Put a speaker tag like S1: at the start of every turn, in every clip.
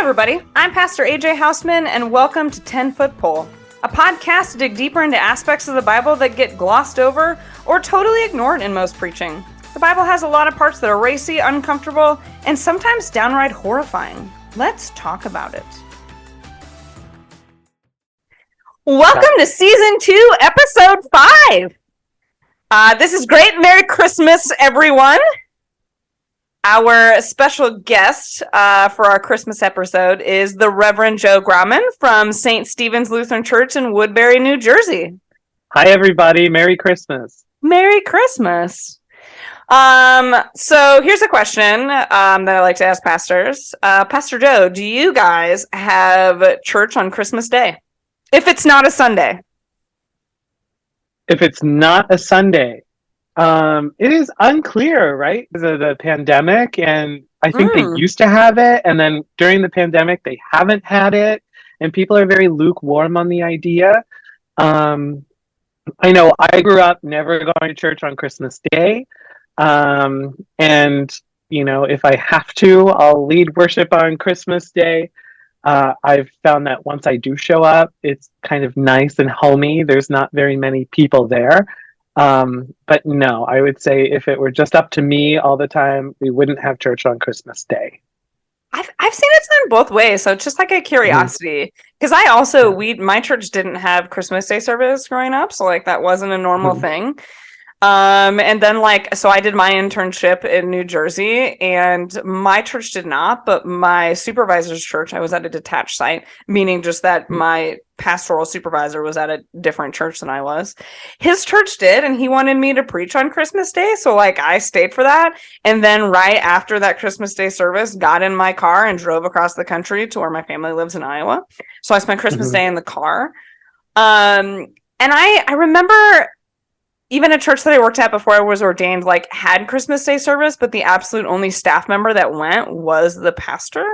S1: everybody. I'm Pastor AJ Houseman, and welcome to 10-Foot Pole, a podcast to dig deeper into aspects of the Bible that get glossed over or totally ignored in most preaching. The Bible has a lot of parts that are racy, uncomfortable, and sometimes downright horrifying. Let's talk about it. Welcome to Season 2, Episode 5. This is great. Merry Christmas, everyone. Our special guest for our Christmas episode is the Reverend Joe Graumann from St. Stephen's Lutheran Church in Woodbury, New Jersey.
S2: Hi, everybody. Merry Christmas.
S1: Merry Christmas. So here's a question that I like to ask pastors. Pastor Joe, do you guys have church on Christmas Day? If it's not a Sunday.
S2: If it's not a Sunday. It is unclear, right? Because of the pandemic, and I think they used to have it, and then during the pandemic, they haven't had it, and people are very lukewarm on the idea. I know I grew up never going to church on Christmas Day, and, you know, if I have to, I'll lead worship on Christmas Day. I've found that once I do show up, it's kind of nice and homey. There's not very many people there. But no, I would say if it were just up to me all the time, we wouldn't have church on Christmas Day.
S1: I've seen it done both ways, so it's just like a curiosity. Because I also, my church didn't have Christmas Day service growing up, so like that wasn't a normal thing. And then so I did my internship in New Jersey, and my church did not, but my supervisor's church, I was at a detached site, meaning just that my pastoral supervisor was at a different church than I was. His church did, and he wanted me to preach on Christmas Day, so I stayed for that. And then right after that Christmas Day service, got in my car and drove across the country to where my family lives in Iowa. So I spent Christmas Day in the car. And I remember even a church that I worked at before I was ordained, had Christmas Day service, but the absolute only staff member that went was the pastor.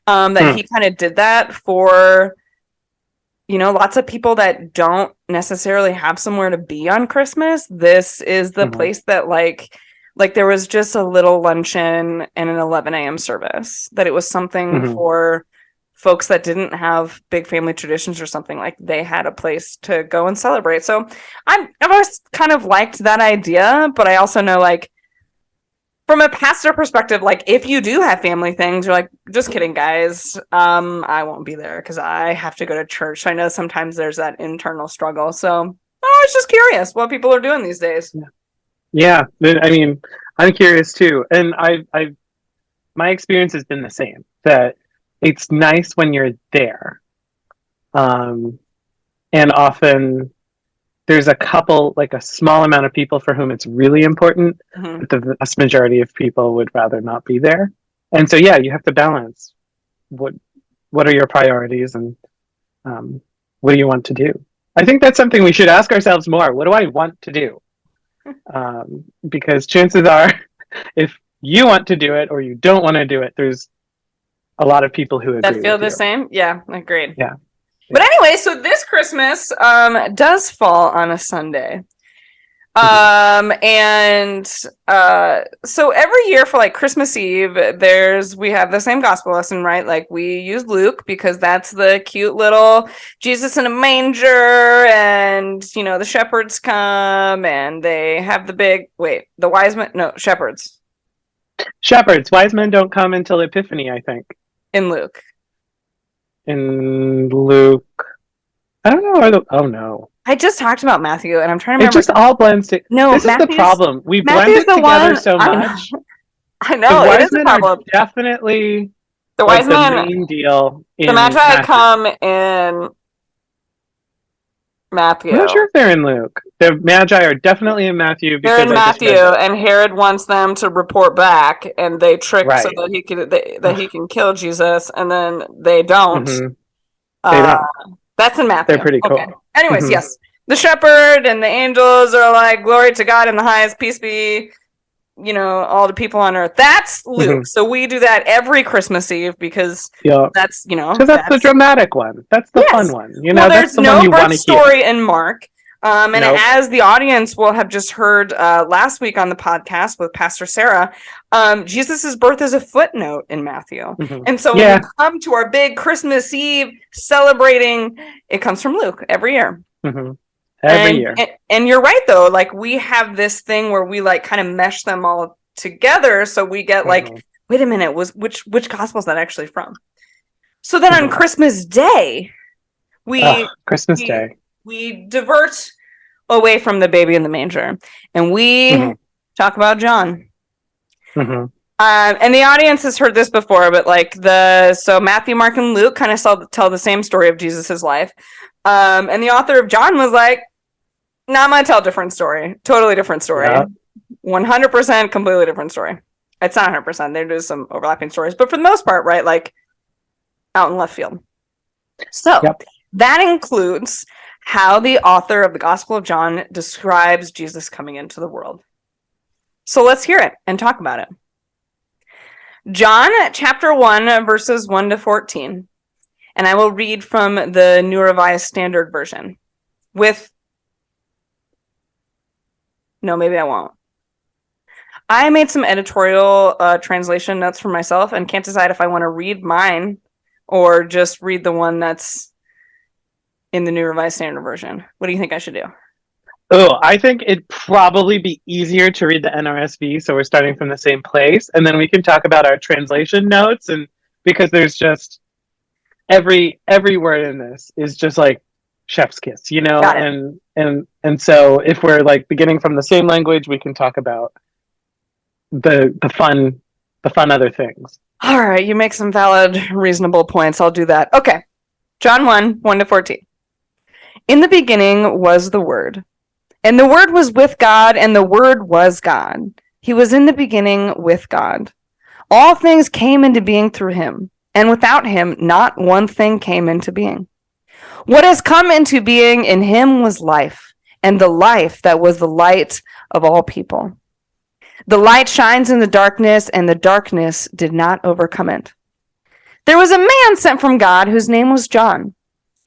S1: He kind of did that for, lots of people that don't necessarily have somewhere to be on Christmas. This is the place that there was just a little luncheon and an 11 a.m. service, that it was something for folks that didn't have big family traditions or something, they had a place to go and celebrate. So I've always kind of liked that idea, but I also know from a pastor perspective, if you do have family things, you're just kidding, guys. I won't be there because I have to go to church. So I know sometimes there's that internal struggle. So I was just curious what people are doing these days.
S2: Yeah. I mean, I'm curious too. And my experience has been the same, that it's nice when you're there. And often there's a small amount of people for whom it's really important, but the vast majority of people would rather not be there. And so, yeah, you have to balance what are your priorities and what do you want to do? I think that's something we should ask ourselves more. What do I want to do? Because chances are, if you want to do it or you don't want to do it, there's a lot of people who agree
S1: that feel
S2: with
S1: the
S2: you.
S1: Same. Yeah, agreed.
S2: Yeah.
S1: But anyway, so this Christmas does fall on a Sunday. So every year for Christmas Eve, we have the same gospel lesson, right? We use Luke because that's the cute little Jesus in a manger, and the shepherds come and they have the wise men, shepherds.
S2: Shepherds, wise men don't come until Epiphany, I think.
S1: In Luke.
S2: I don't know. Oh no.
S1: I just talked about Matthew, and I'm trying to remember.
S2: It just all blends together.
S1: No,
S2: this is the problem. We blend it together so much.
S1: I know.
S2: The
S1: it
S2: wise
S1: is a
S2: men
S1: problem.
S2: are definitely
S1: the wise men.
S2: The main deal.
S1: The Magi come in Matthew.
S2: I'm not sure if they're in Luke. The Magi are definitely in Matthew.
S1: They're in Matthew, and Herod wants them to report back, and they trick so that he can kill Jesus, and then they don't.
S2: They don't.
S1: That's in Matthew.
S2: They're pretty cool.
S1: Okay. Anyways, yes, the shepherd and the angels are glory to God in the highest, peace be, all the people on earth. That's Luke. So we do that every Christmas Eve because that's
S2: because that's the dramatic one. That's the fun one.
S1: Well,
S2: that's
S1: there's
S2: the
S1: no
S2: one you
S1: birth
S2: want to
S1: story
S2: hear.
S1: in Mark. And as the audience will have just heard last week on the podcast with Pastor Sarah, Jesus' birth is a footnote in Matthew.
S2: Mm-hmm.
S1: And so when we come to our big Christmas Eve celebrating, it comes from Luke every year.
S2: Mm-hmm. Every year.
S1: And you're right, though. Like, we have this thing where we like kind of mesh them all together. So we get like, wait a minute, which gospel is that actually from? So then on Christmas Day, we divert away from the baby in the manger, and we talk about John. And the audience has heard this before, but like so Matthew, Mark, and Luke kind of tell the same story of Jesus's life. And the author of John was like, "No, I'm gonna tell a different story, totally different story, 100% completely different story." It's not 100%. There's some overlapping stories, but for the most part, right, like out in left field. So that includes how the author of the Gospel of John describes Jesus coming into the world. So let's hear it and talk about it. John chapter 1, verses 1 to 14. And I will read from the New Revised Standard Version. No, maybe I won't. I made some editorial translation notes for myself and can't decide if I want to read mine or just read the one that's in the New Revised Standard Version. What do you think I should do?
S2: Oh, I think it'd probably be easier to read the NRSV, so we're starting from the same place, and then we can talk about our translation notes, and because there's just every word in this is just like chef's kiss, you know, and so if we're like beginning from the same language, we can talk about the fun other things.
S1: All right, you make some valid, reasonable points. I'll do that. Okay. John 1, 1 to 14. In the beginning was the Word, and the Word was with God, and the Word was God. He was in the beginning with God. All things came into being through him, and without him not one thing came into being. What has come into being in him was life, and the life that was the light of all people. The light shines in the darkness, and the darkness did not overcome it. There was a man sent from God whose name was John.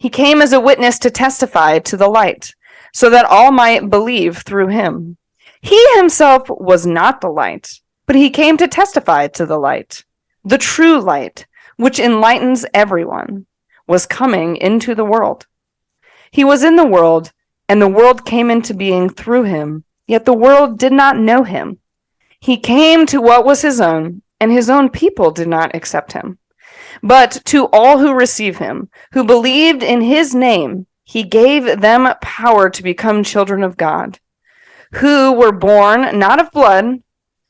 S1: He came as a witness to testify to the light, so that all might believe through him. He himself was not the light, but he came to testify to the light. The true light, which enlightens everyone, was coming into the world. He was in the world, and the world came into being through him, yet the world did not know him. He came to what was his own, and his own people did not accept him. But to all who receive him, who believed in his name, he gave them power to become children of God, who were born not of blood,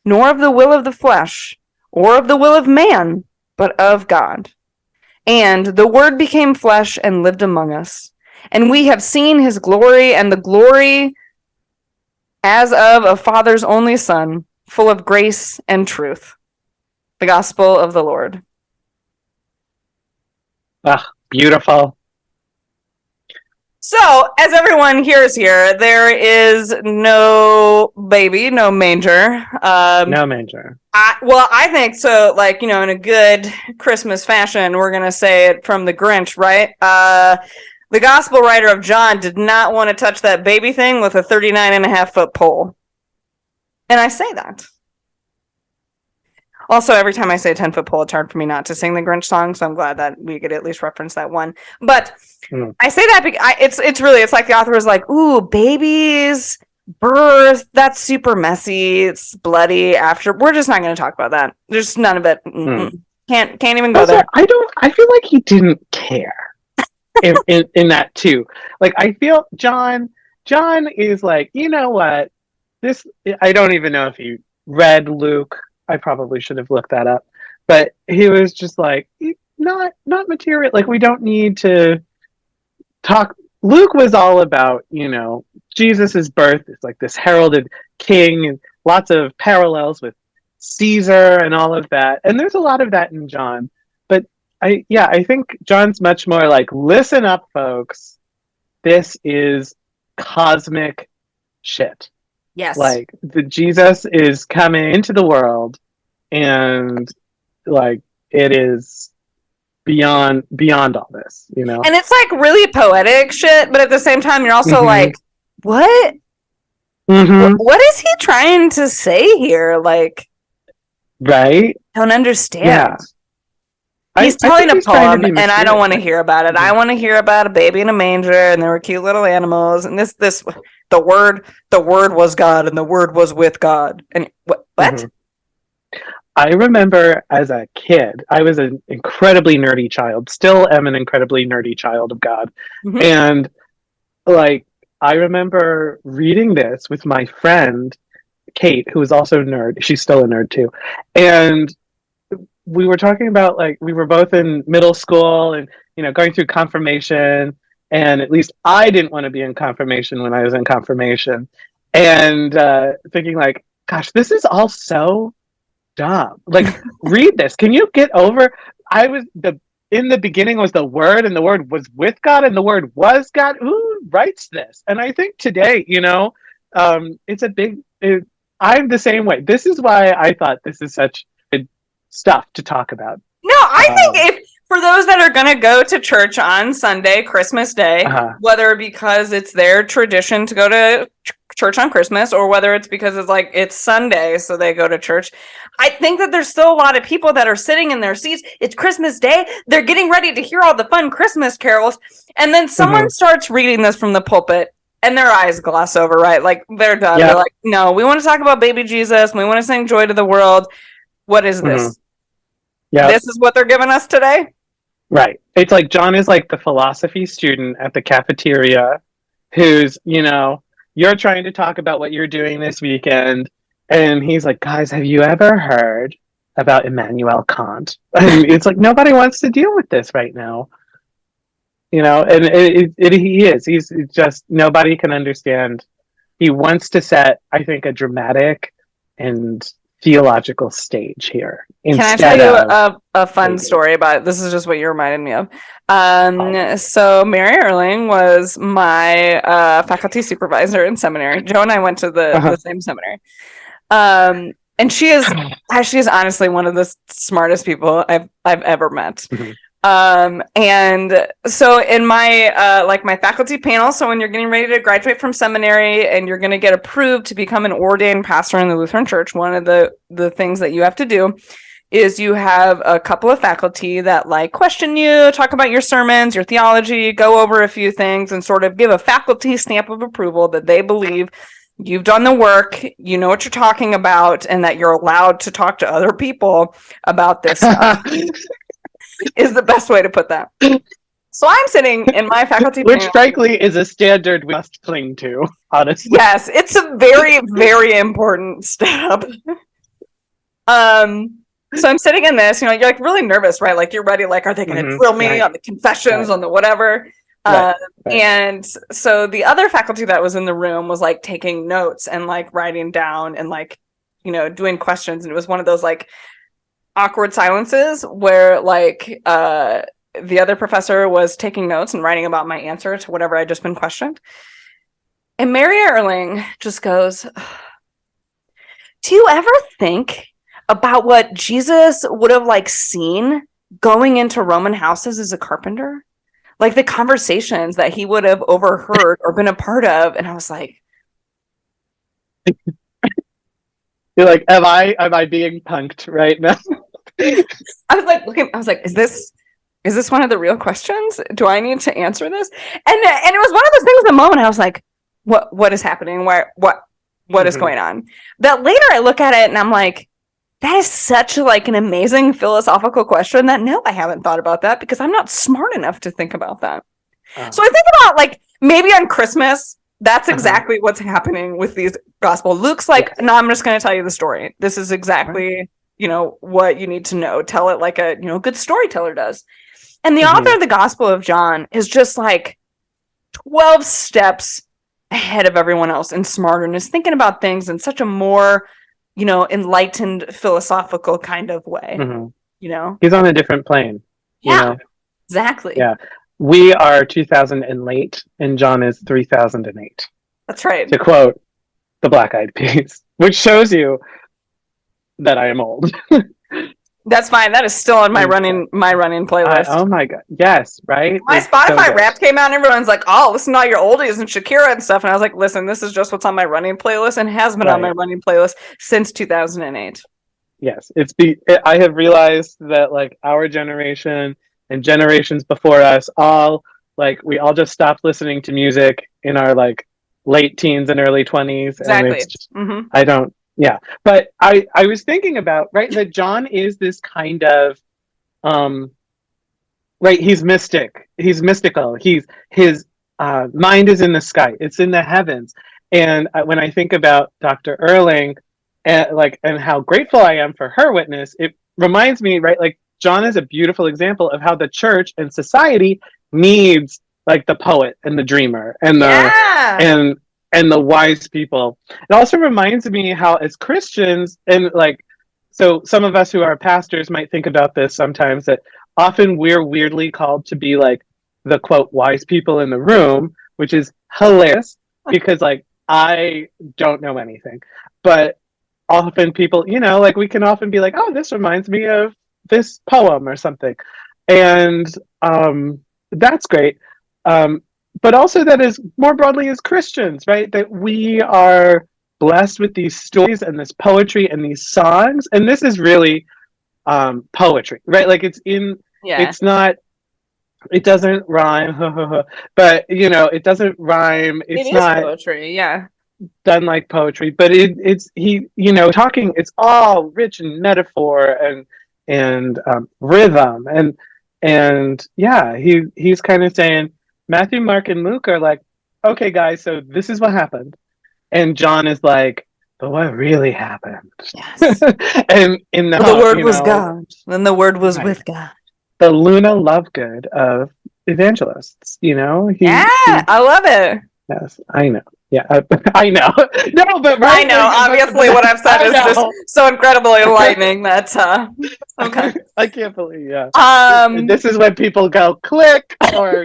S1: nor of the will of the flesh, or of the will of man, but of God. And the Word became flesh and lived among us. And we have seen his glory, and the glory as of a Father's only Son, full of grace and truth. The Gospel of the Lord.
S2: Ah, beautiful.
S1: So, as everyone hears here, there is no baby, no manger.
S2: No manger.
S1: I think so, like, you know, in a good Christmas fashion, we're going to say it from the Grinch, right? The gospel writer of John did not want to touch that baby thing with a 39.5-foot pole. And I say that. Also, every time I say 10-foot pole, it's hard for me not to sing the Grinch song, so I'm glad that we could at least reference that one. But I say that because it's like the author was like, ooh, babies, birth, that's super messy, it's bloody after. We're just not going to talk about that. There's none of it. Can't even go there.
S2: I feel like he didn't care in that too. Like, I feel John is like, you know what? I don't even know if he read Luke. I probably should have looked that up, but he was just like, not material. Like, we don't need to talk. Luke was all about, you know, Jesus's birth. It's like this heralded king, and lots of parallels with Caesar and all of that. And there's a lot of that in John. But I think John's much more like, listen up, folks. This is cosmic shit.
S1: Yes.
S2: Like, the Jesus is coming into the world, and like, it is beyond all this, you know.
S1: And it's like really poetic shit, but at the same time, you're also like, what?
S2: Mm-hmm.
S1: What is he trying to say here? Like,
S2: Right?
S1: don't understand.
S2: Yeah.
S1: He's
S2: I
S1: telling
S2: think
S1: a
S2: he's trying to
S1: poem,
S2: be
S1: and I don't
S2: mysterious.
S1: want to hear about it. I want to hear about a baby in a manger, and there were cute little animals, and the word was God, and the word was with God. And what?
S2: Mm-hmm. I remember as a kid, I was an incredibly nerdy child, still am an incredibly nerdy child of God.
S1: Mm-hmm.
S2: And like, I remember reading this with my friend, Kate, who was also a nerd. She's still a nerd too. And we were talking about like, we were both in middle school and, going through confirmation. And at least I didn't want to be in confirmation when I was in confirmation. And thinking, like, gosh, this is all so dumb. Like, read this. Can you get over? I was the In the beginning was the word, and the word was with God, and the word was God. Who writes this? And I think today, it's a big. I'm the same way. This is why I thought this is such good stuff to talk about.
S1: No, I
S2: Um,
S1: think if for those that are going to go to church on Sunday, Christmas Day,
S2: uh,
S1: whether because it's their tradition to go to church on Christmas or whether it's because it's Sunday, so they go to church, I think that there's still a lot of people that are sitting in their seats. It's Christmas Day. They're getting ready to hear all the fun Christmas carols. And then someone starts reading this from the pulpit and their eyes gloss over, right? Like they're done.
S2: yeah.
S1: They're like, no, we want to talk about baby Jesus. We want to sing joy to the world. What is
S2: Mm-hmm.
S1: this?
S2: Yeah.
S1: This is what they're giving us today?
S2: Right. It's like John is like the philosophy student at the cafeteria who's, you're trying to talk about what you're doing this weekend. And he's like, guys, have you ever heard about Immanuel Kant? And it's like, nobody wants to deal with this right now. And he is. He's just, nobody can understand. He wants to set, I think, a dramatic and theological stage here
S1: Can I tell
S2: instead
S1: you
S2: of
S1: a fun story about it? This is just what you reminded me of. So Mary Erling was my faculty supervisor in seminary. Joe and I went to the same seminary. And she is honestly one of the smartest people I've ever met.
S2: Mm-hmm.
S1: And so in my my faculty panel, so when you're getting ready to graduate from seminary and you're going to get approved to become an ordained pastor in the Lutheran Church, one of the things that you have to do is you have a couple of faculty that question you, talk about your sermons, your theology, go over a few things, and sort of give a faculty stamp of approval that they believe you've done the work, you know what you're talking about, and that you're allowed to talk to other people about this stuff. Is the best way to put that. So I'm sitting in my faculty
S2: which
S1: panel.
S2: frankly is a standard we must cling to, honestly.
S1: Yes, it's a very, very important step. So I'm sitting in this, you're really nervous, right? You're ready, are they going to drill me on the confessions, on the whatever? And so the other faculty that was in the room was taking notes and writing down and doing questions. And it was one of those awkward silences where the other professor was taking notes and writing about my answer to whatever I'd just been questioned. And Mary Erling just goes, do you ever think about what Jesus would have seen going into Roman houses as a carpenter? The conversations that he would have overheard or been a part of. And I was like,
S2: you're like, am I being punked right now?
S1: I was like, is this one of the real questions? Do I need to answer this? And it was one of those things in the moment I was like, what is happening? What is going on? That later I look at it and I'm like, that is such an amazing philosophical question that no, I haven't thought about that because I'm not smart enough to think about that. So I think about maybe on Christmas, that's exactly what's happening with these gospel. Luke's no, I'm just going to tell you the story. This is exactly, what you need to know. Tell it like a, good storyteller does. And the author of the Gospel of John is just 12 steps ahead of everyone else and smarter and is thinking about things in such a more, enlightened philosophical kind of way.
S2: He's on a different plane.
S1: Exactly.
S2: Yeah. We are 2000 and late, and John is 3008.
S1: That's right.
S2: To quote the Black Eyed Peas, which shows you that I am old.
S1: That's fine. That is still on my running playlist.
S2: Oh my god, yes, right.
S1: My Spotify Wrapped came out, and everyone's like, "Oh, listen to all your oldies and Shakira and stuff." And I was like, "Listen, this is just what's on my running playlist, and has been on my running playlist since 2008."
S2: Yes, I have realized that like our generation and generations before us, all like we all just stopped listening to music in our like late teens and early 20s,
S1: Exactly.
S2: and it's just, I don't. Yeah, but I was thinking about that John is this kind of he's mystic, he's mystical, his mind is in the sky, it's in the heavens. And when I think about Dr. Erling and how grateful I am for her witness, it reminds me, like John is a beautiful example of how the church and society needs like the poet and the dreamer and and the wise people. It also reminds me how as Christians, and like, so some of us who are pastors might think about this sometimes, that often we're weirdly called to be like the quote wise people in the room, which is hilarious because like I don't know anything, but often people, like we can often be like, oh, this reminds me of this poem or something, and that's great. But also that is more broadly as Christians, right? That we are blessed with these stories and this poetry and these songs, and this is really poetry, right? Like it's not, it doesn't rhyme, but it doesn't rhyme. It's not
S1: poetry,
S2: done like poetry, but it's talking. It's all rich in metaphor and rhythm, and yeah, he's kind of saying Matthew, Mark, and Luke are like, okay, guys, so this is what happened, and John is like, but what really happened?
S1: Yes.
S2: And
S1: the Word was God, and the Word was with God.
S2: The Luna Lovegood of evangelists,
S1: I love it.
S2: Yes, I know. Yeah, I know. No, but right.
S1: I know. Obviously, what I've said is just so incredibly enlightening that. Okay.
S2: I can't believe. Yeah. This is when people go click, or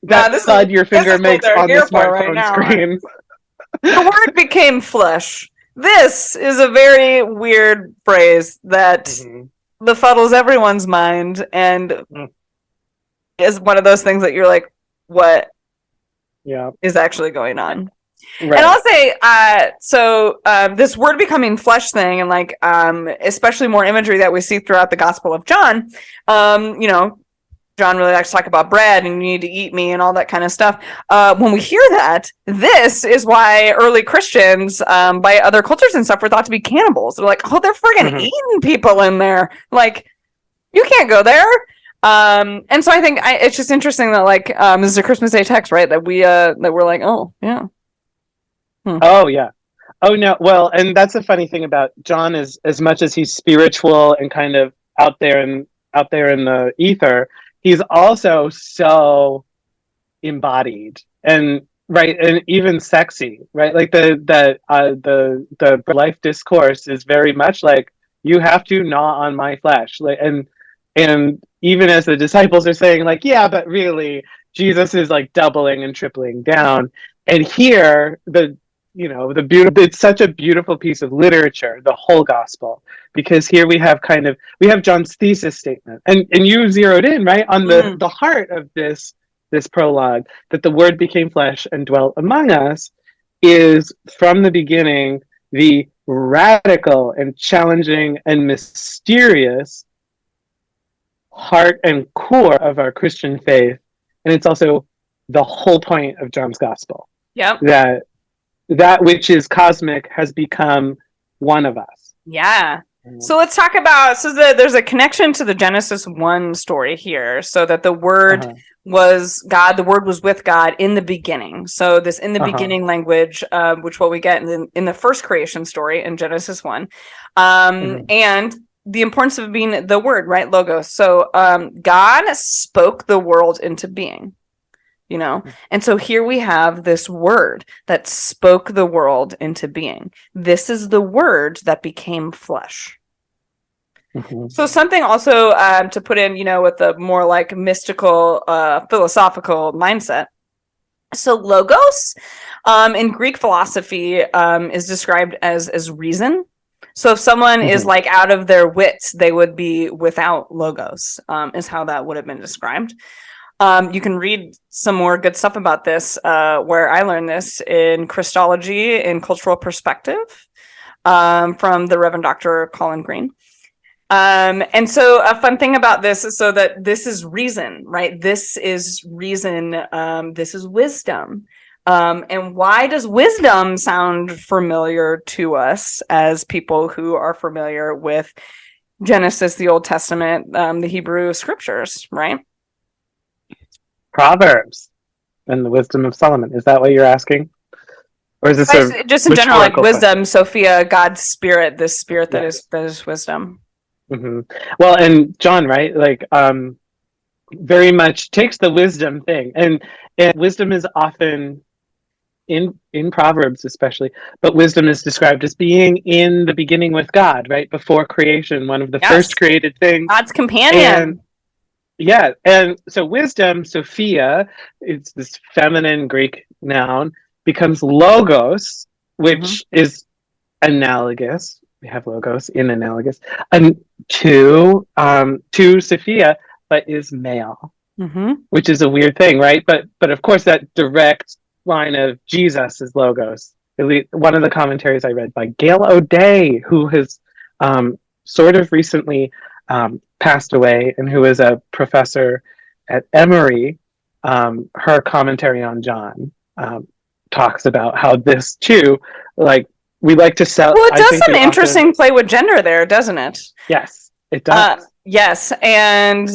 S2: that thud your finger makes on the smartphone screen.
S1: The Word became flesh. This is a very weird phrase that befuddles everyone's mind, and is one of those things that you're like, what?
S2: Yeah,
S1: is actually going on.
S2: Right.
S1: And I'll say, this word becoming flesh thing, and like, especially more imagery that we see throughout the Gospel of John, John really likes to talk about bread and you need to eat me and all that kind of stuff. When we hear that, this is why early Christians, by other cultures and stuff, were thought to be cannibals. They're like, oh, they're friggin' eating people in there. Like, you can't go there. And so I think it's just interesting that like this is a Christmas Day text, right? That we're like, oh yeah,
S2: oh yeah, oh no. Well, and that's the funny thing about John is, as much as he's spiritual and kind of out there in the ether, he's also so embodied and right, and even sexy, right? Like the life discourse is very much like, you have to gnaw on my flesh, like, and even as the disciples are saying, like, yeah, but really, Jesus is like doubling and tripling down. And here, the beautiful, it's such a beautiful piece of literature, the whole gospel, because here we have John's thesis statement, and you zeroed in right on the heart of this prologue, that the Word became flesh and dwelt among us, is from the beginning the radical and challenging and mysterious heart and core of our Christian faith, and it's also the whole point of John's gospel.
S1: Yep.
S2: That which is cosmic has become one of us.
S1: Yeah. So let's talk about, there's a connection to the Genesis 1 story here, so that the Word was God, the Word was with God in the beginning. So this in the beginning language, which what we get in the first creation story in Genesis 1, and the importance of being the Word, right? Logos. So God spoke the world into being, and so here we have this Word that spoke the world into being. This is the Word that became flesh. So something also to put in, with a more like mystical, philosophical mindset. So logos in Greek philosophy is described as reason. So if someone is like out of their wits, they would be without logos, is how that would have been described. You can read some more good stuff about this, where I learned this in Christology in Cultural Perspective, from the Reverend Dr. Colin Green. And so a fun thing about this is so that this is reason, right? This is reason. This is wisdom. And why does wisdom sound familiar to us as people who are familiar with Genesis, the Old Testament, the Hebrew scriptures, right?
S2: Proverbs and the wisdom of Solomon. Is that what you're asking? Or is this
S1: just in general, like wisdom,
S2: question?
S1: Sophia, God's spirit, this spirit that is wisdom.
S2: Mm-hmm. Well, and John, right? Like, very much takes the wisdom thing, and wisdom is often in Proverbs, especially, but wisdom is described as being in the beginning with God, right before creation, one of the first created things,
S1: God's companion.
S2: And so wisdom, Sophia, it's this feminine Greek noun, becomes logos, which is analogous. We have logos in analogous, and to Sophia, but is male, which is a weird thing, right? But of course, that direct line of Jesus is logos. One of the commentaries I read by Gail O'Day, who has sort of recently passed away, and who is a professor at Emory, her commentary on John talks about how this too, like, we like to sell.
S1: Well, it does some interesting play with gender there, doesn't it?
S2: Yes, it does.
S1: Yes, and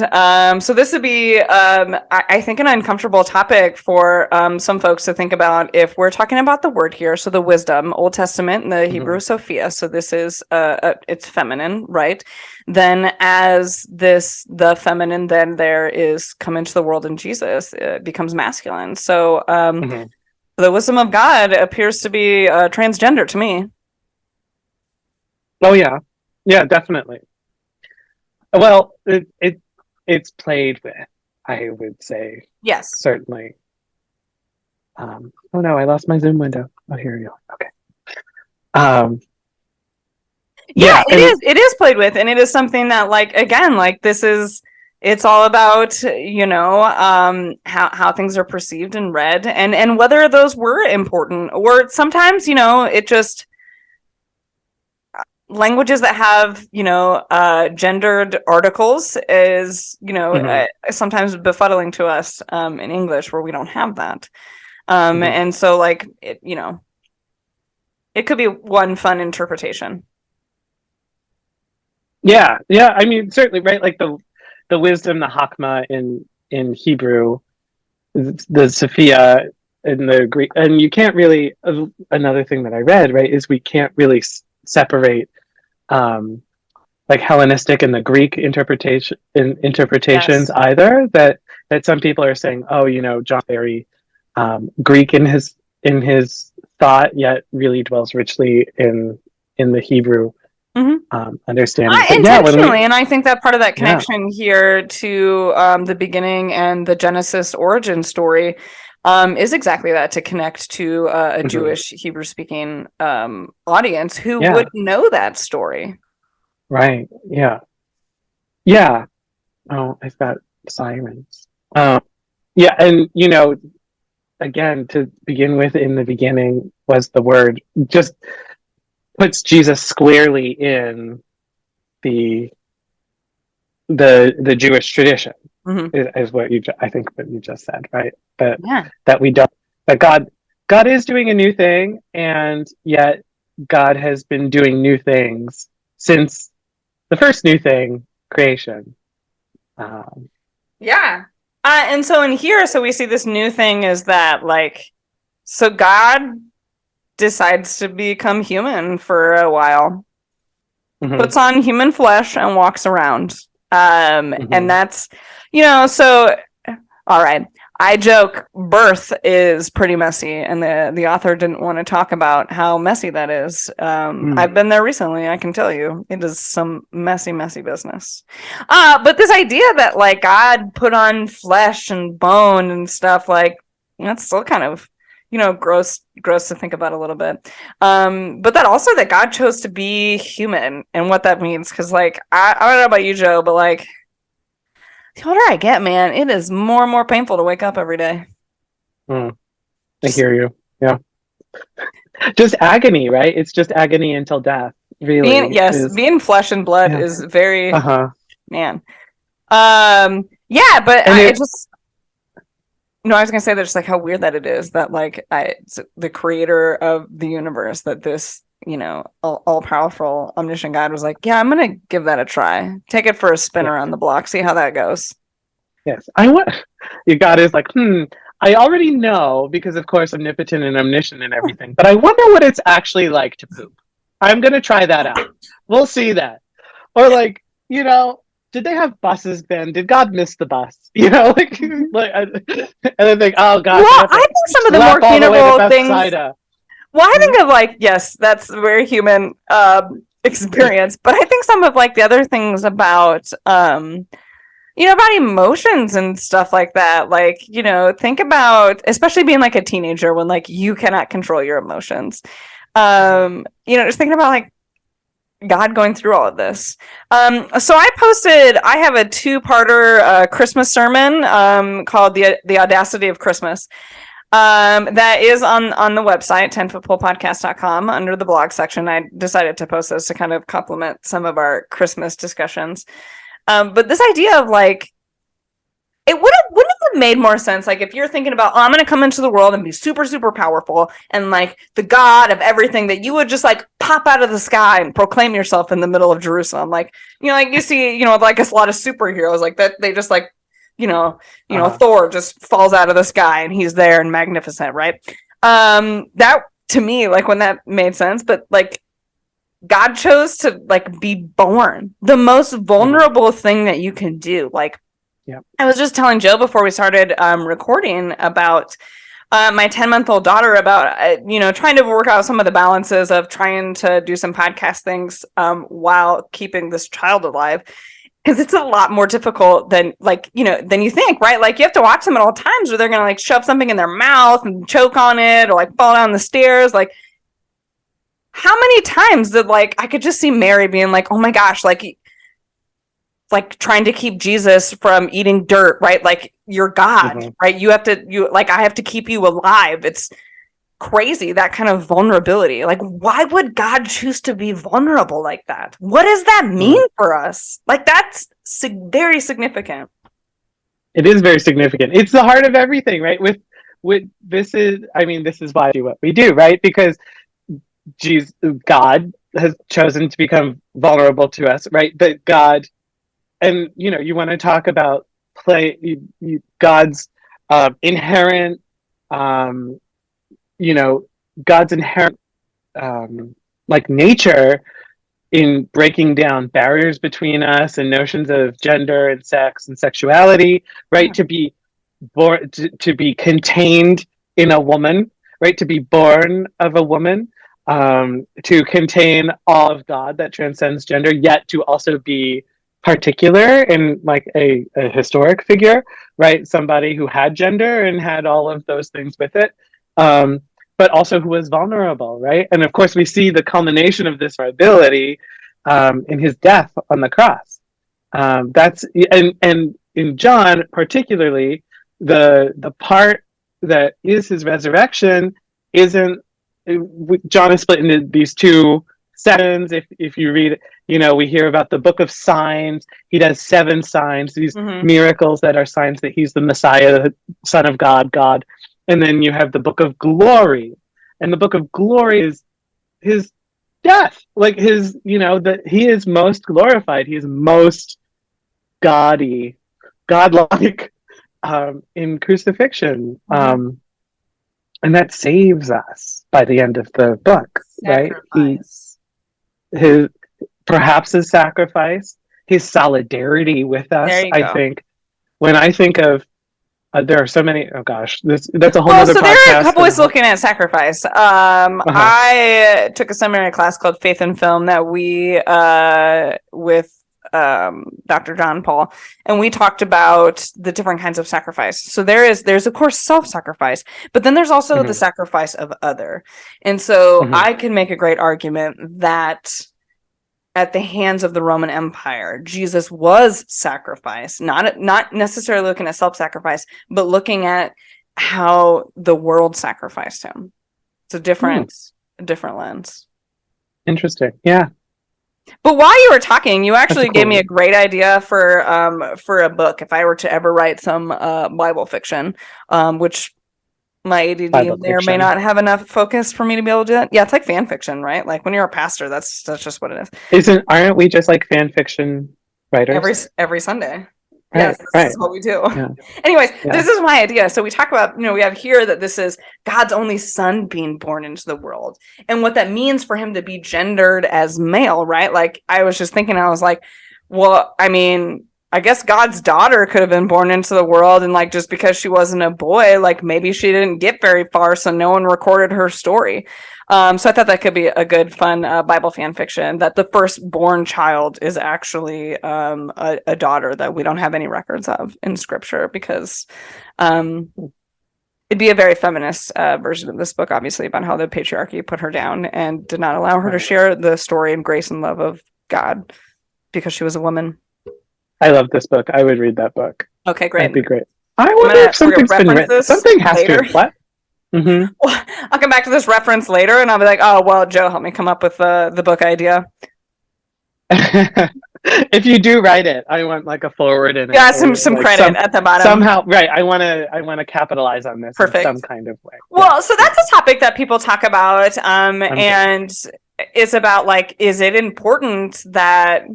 S1: so this would be, I think, an uncomfortable topic for some folks to think about if we're talking about the word here. So the wisdom, Old Testament, and the Hebrew Sophia. So this is it's feminine, right? Then as the feminine, then there is come into the world in Jesus, it becomes masculine. So the wisdom of God appears to be transgender to me.
S2: Oh yeah, definitely. Well, it's played with, I would say.
S1: Yes,
S2: certainly. Oh no, I lost my Zoom window. Oh, here you go. Okay.
S1: It is played with, and it is something that, like, again, like, it's all about, how things are perceived and read, and whether those were important, or sometimes, it just, languages that have, gendered articles is, sometimes befuddling to us in English, where we don't have that. And so, like, it could be one fun interpretation.
S2: Yeah. I mean, certainly, right? Like the wisdom, the Hakma in Hebrew, the Sophia in the Greek, and you can't really. Another thing that I read, right, is we can't really separate, like, Hellenistic and the Greek interpretations either. That some people are saying, oh, John's very Greek in his thought, yet really dwells richly in the Hebrew understanding.
S1: Intentionally, and I think that part of that connection here to the beginning and the Genesis origin story is exactly that, to connect to a Jewish Hebrew speaking audience who would know that story.
S2: Right. Yeah. Oh, I've got sirens. Yeah, and again, to begin with, in the beginning was the Word, just puts Jesus squarely in the Jewish tradition, is what I think what you just said, right? That we don't, that God is doing a new thing, and yet God has been doing new things since the first new thing, creation.
S1: And so in here, so we see this new thing is that, like, so God decides to become human for a while, puts on human flesh and walks around. And that's, so, all right. I joke, birth is pretty messy, and the author didn't want to talk about how messy that is. I've been there recently. I can tell you, it is some messy business. But this idea that, like, God put on flesh and bone and stuff, like, that's still kind of gross to think about a little bit. But that also that God chose to be human and what that means. Because like I don't know about you, Joe, but like the older I get, man, it is more and more painful to wake up every day.
S2: I hear you. Yeah. Just agony, right? It's just agony until death. Really,
S1: being flesh and blood is very man. Yeah, but I was gonna say that just like how weird that it is that like the creator of the universe, that this all powerful omniscient God was like, yeah, I'm gonna give that a try, take it for a spin around the block, see how that goes.
S2: Yes, your God is like, I already know because of course omnipotent and omniscient and everything, but I wonder what it's actually like to poop. I'm gonna try that out. We'll see that. Or like, did they have buses then? Did God miss the bus? And then think, oh God.
S1: Well, I think some of the more tunable things. Well, I think of like, yes, that's a very human experience, but I think some of like the other things about about emotions and stuff like that. Like, think about especially being like a teenager when like you cannot control your emotions. Just thinking about like God going through all of this. So I have a 2-parter Christmas sermon called the Audacity of Christmas. That is on the website, 10footpolepodcast.com, under the blog section. I decided to post this to kind of complement some of our Christmas discussions. But this idea of like, wouldn't it have made more sense, like if you're thinking about, I'm going to come into the world and be super, super powerful and like the God of everything, that you would just like pop out of the sky and proclaim yourself in the middle of Jerusalem. Like, like you see, like a lot of superheroes like that, they just like, Thor just falls out of the sky and he's there and magnificent, right? That to me, like when that made sense, but like God chose to like be born, the most vulnerable thing that you can do. Like, I was just telling Joe before we started recording about my 10-month-old daughter, about trying to work out some of the balances of trying to do some podcast things while keeping this child alive, because it's a lot more difficult than than you think, right? Like you have to watch them at all times or they're gonna like shove something in their mouth and choke on it or like fall down the stairs. Like how many times did like I could just see Mary being like, oh my gosh, like trying to keep Jesus from eating dirt, right? Like you're God, right? I have to keep you alive. It's crazy, that kind of vulnerability. Like, why would God choose to be vulnerable like that? What does that mean for us? Like, that's very significant.
S2: It is very significant. It's the heart of everything, right? This is why we do what we do, right? Because God has chosen to become vulnerable to us, right? That God, and you want to talk about God's inherent, God's inherent like nature in breaking down barriers between us and notions of gender and sex and sexuality, right? To be born, to be contained in a woman, right? To be born of a woman, to contain all of God that transcends gender, yet to also be particular and like a historic figure, right? Somebody who had gender and had all of those things with it, but also who was vulnerable, right? And of course, we see the culmination of this vulnerability in his death on the cross. That's and in John particularly, the part that is his resurrection isn't. John is split into these 2 sections. If you read, we hear about the book of signs. He does 7 signs, these miracles that are signs that he's the Messiah, the Son of God. And then you have the book of glory, and the book of glory is his death, like his, that he is most glorified. He is most godlike in crucifixion. And that saves us by the end of the book, sacrifice. Right? Perhaps his sacrifice, his solidarity with us. I think when I think of there are so many. Oh gosh, that's a whole other podcast. So there are a
S1: couple ways looking at sacrifice. I took a seminary class called Faith and Film that we with Dr. John Paul, and we talked about the different kinds of sacrifice. So there's of course self-sacrifice, but then there's also the sacrifice of other. And so I can make a great argument that at the hands of the Roman Empire, Jesus was sacrificed, not necessarily looking at self-sacrifice, but looking at how the world sacrificed him. It's a different lens.
S2: Interesting. Yeah.
S1: But while you were talking, you actually gave me a great idea for a book. If I were to ever write some Bible fiction, which my ADD may or may not have enough focus for me to be able to do that. Yeah, it's like fan fiction, right? Like when you're a pastor, that's just what it is.
S2: Aren't we just like fan fiction writers?
S1: Every Sunday.
S2: Right,
S1: yes, this is what we do. Yeah. Anyways, this is my idea. So we talk about, we have here that this is God's only son being born into the world, and what that means for him to be gendered as male, right? Like I was just thinking, I was like, well, I mean, I guess God's daughter could have been born into the world, and like just because she wasn't a boy, like maybe she didn't get very far, so no one recorded her story. So I thought that could be a good, fun Bible fan fiction, that the firstborn child is actually a daughter that we don't have any records of in Scripture, because it'd be a very feminist version of this book, obviously, about how the patriarchy put her down and did not allow her to share the story and grace and love of God because she was a woman.
S2: I love this book. I would read that book.
S1: Okay, great.
S2: That'd be great. I wonder if something's been written. Something has to. What?
S1: Well, I'll come back to this reference later, and I'll be like, "Oh, well, Joe, help me come up with the book idea."
S2: If you do write it, I want like a forward in it.
S1: Yeah, some like credit at the bottom.
S2: Somehow, right? I want to capitalize on this in some kind of way.
S1: Well, so that's a topic that people talk about, and it's about like, is it important that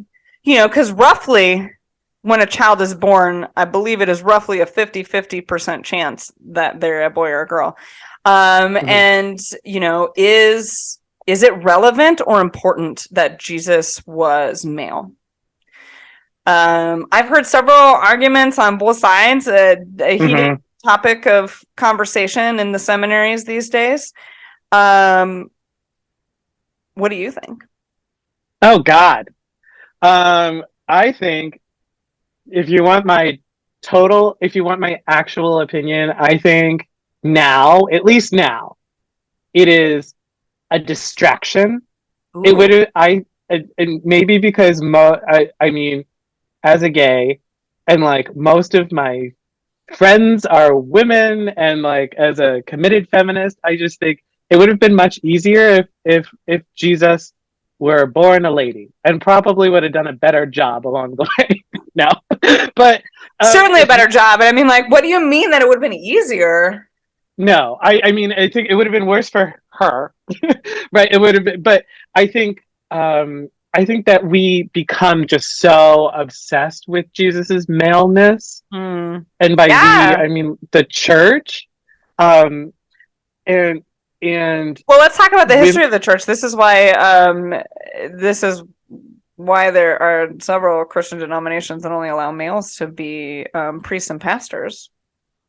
S1: because roughly, when a child is born, I believe it is roughly a 50% chance that they're a boy or a girl. And, is it relevant or important that Jesus was male? I've heard several arguments on both sides, a heated topic of conversation in the seminaries these days. What do you think?
S2: Oh, God. I think if you want my actual opinion, I think now, at least now, it is a distraction. Ooh. It would, and maybe because I mean, as a gay, and like most of my friends are women, and like as a committed feminist, I just think it would have been much easier if Jesus were born a lady, and probably would have done a better job along the way. No, but
S1: certainly a better job. And I mean, like, what do you mean that it would have been easier?
S2: No, I mean, I think it would have been worse for her, right? It would have been, but I think that we become just so obsessed with Jesus's maleness, and by we, I mean the church, and
S1: well, let's talk about the history of the church. This is why there are several Christian denominations that only allow males to be priests and pastors.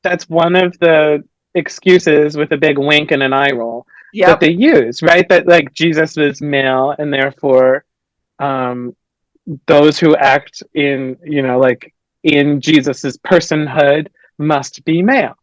S2: That's one of the excuses, with a big wink and an eye roll, that they use, right? That like Jesus was male, and therefore those who act in in Jesus's personhood must be male.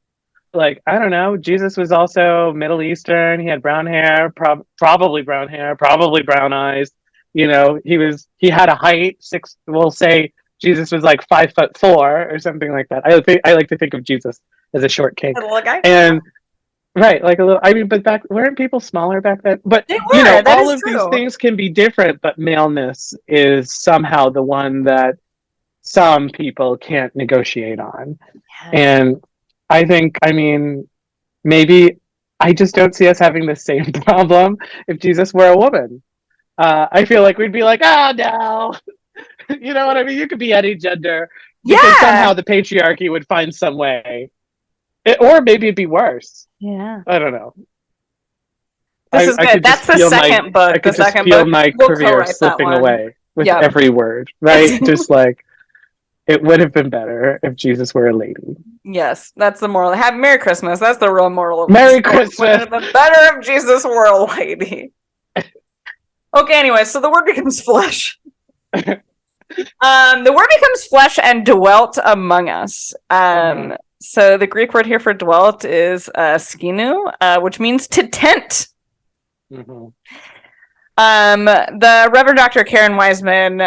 S2: Like, I don't know, Jesus was also Middle Eastern. He had brown hair, probably brown hair, probably brown eyes. He had a height, we'll say Jesus was like 5'4" or something like that. I like to think of Jesus as a short king. A little guy. And right, like a little, I mean, but weren't people smaller back then? But
S1: they were,
S2: all of these things can be different, but maleness is somehow the one that some people can't negotiate on. Yeah. And I think, I mean, maybe I just don't see us having the same problem if Jesus were a woman. I feel like we'd be like, oh, no. You know what I mean? You could be any gender. Because somehow the patriarchy would find some way. Or maybe it'd be worse.
S1: Yeah.
S2: I don't know.
S1: This is good. That's the second book.
S2: I could just feel my career slipping away with every word, right? Just like, it would have been better if Jesus were a lady.
S1: Yes, that's the moral. Have Merry Christmas. That's the real moral of
S2: Merry Christmas.
S1: Would have been better if Jesus were a lady. Okay, anyway, so the word becomes flesh. The word becomes flesh and dwelt among us. So the Greek word here for dwelt is skinu, which means to tent.
S2: Mm-hmm.
S1: The Reverend Dr. Karen Wiseman,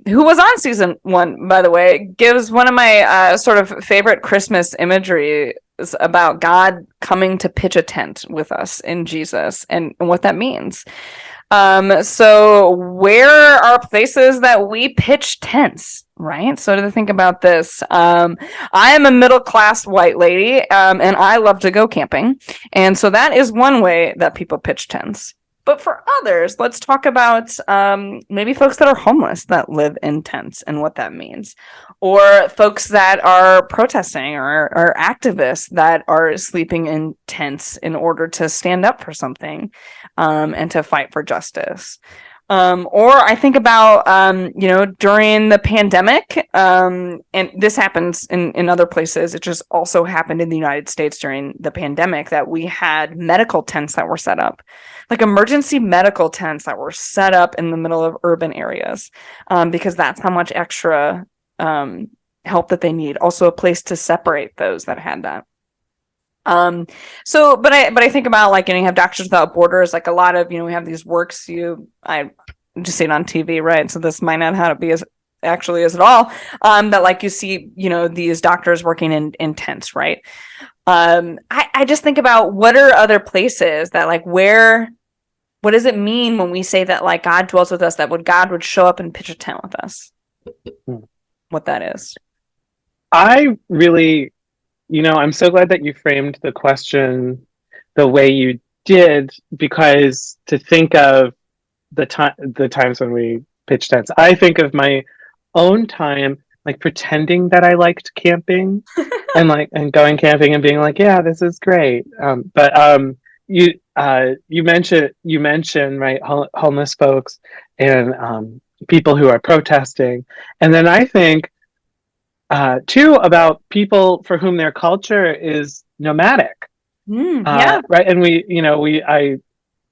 S1: who was on season 1, by the way, gives one of my sort of favorite Christmas imagery about God coming to pitch a tent with us in Jesus and what that means. So where are places that we pitch tents, right? So to think about this, I am a middle-class white lady, and I love to go camping. And so that is one way that people pitch tents. But for others, let's talk about maybe folks that are homeless that live in tents and what that means. Or folks that are protesting or activists that are sleeping in tents in order to stand up for something and to fight for justice. Or I think about, during the pandemic, and this happens in other places. It just also happened in the United States during the pandemic that we had medical tents that were set up, like emergency medical tents that were set up in the middle of urban areas, because that's how much extra help that they need. Also a place to separate those that had that. But I think about, like, you have Doctors Without Borders, like a lot of, we have these works, I just see it on TV, right? So this might not how to be as actually as at all. That, like, you see, these doctors working in tents, right? I just think about what are other places that, like, what does it mean when we say that, like, God dwells with us, that God would show up and pitch a tent with us? What that is.
S2: I really, I'm so glad that you framed the question the way you did, because to think of the times when we pitch tents, I think of my own time, like pretending that I liked camping and going camping and being like, yeah, this is great. You mentioned right, homeless folks and people who are protesting, and then I think too about people for whom their culture is nomadic.
S1: Yeah.
S2: Right. And